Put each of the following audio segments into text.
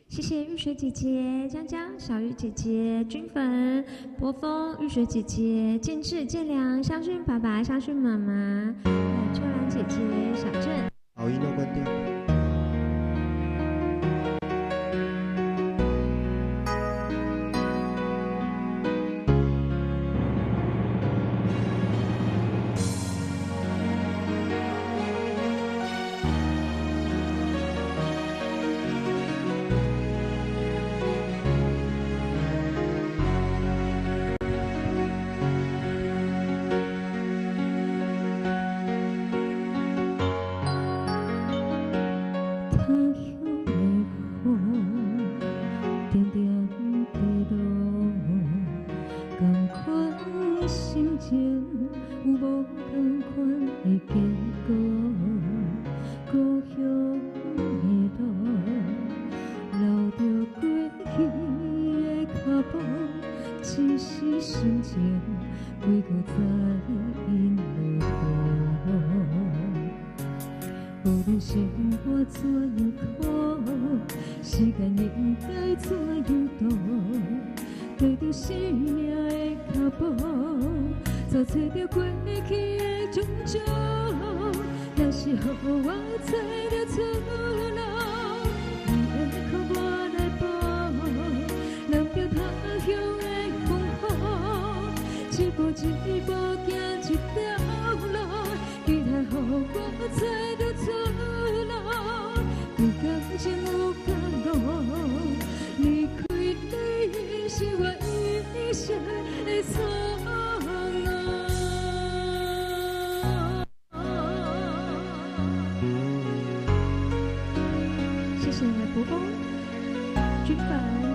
谢谢玉雪姐姐、江江、小玉姐姐、军粉、博峰、玉雪姐姐、建志、建良、香薰爸爸、香薰妈妈、秋兰姐姐、小郑。好，音量关掉。我找到出路，规工情有感动。国风、君粉、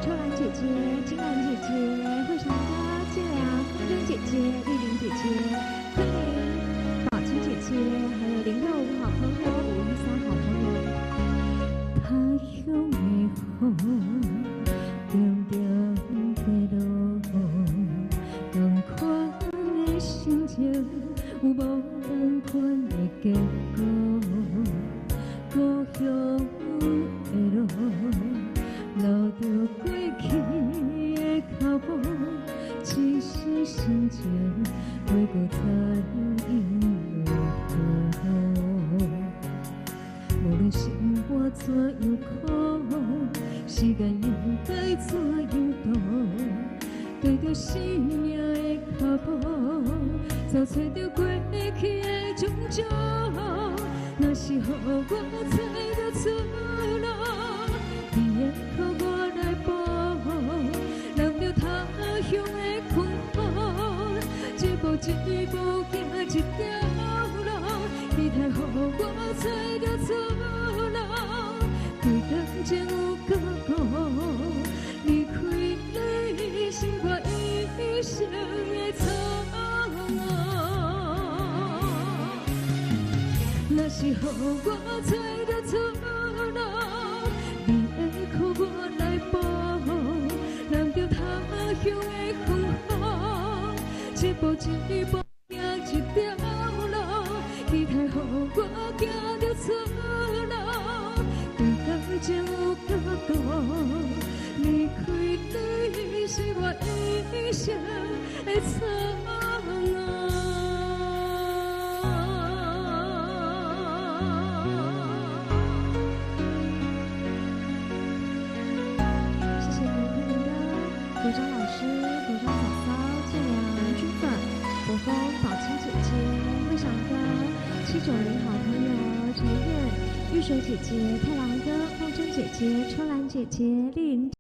秋兰姐姐、金兰姐姐、慧祥哥、建良、空珍姐姐、丽玲姐姐、昆凌、宝清姐姐，还有065好朋友、513好朋友。他乡的风，点点地落，同款的心情，有无同款的结果？故乡的路，路着过去的脚步，只是心情袂搁再因落雨。无论生活怎样苦，时间应该怎样度？对着生命的脚步，走找着过去的种种。若是予我找着出路，你会靠我来步，让着他乡的困苦，一步一步行一条路，期待予我找着出路。对人情有够好，离开你是我一生的错误。若是予我找着出路，你会靠我来保护，让着他乡的困苦，一步一步行一条路，期待予我行着出路。对感情有够多，离开你是我一生的错误。国章老师、国章嫂嫂、建良、君粉、国风、宝清姐姐、慧祥哥、790好朋友、陈燕、玉水姐姐、太郎哥、凤珍姐姐、秋兰姐姐、丽玲。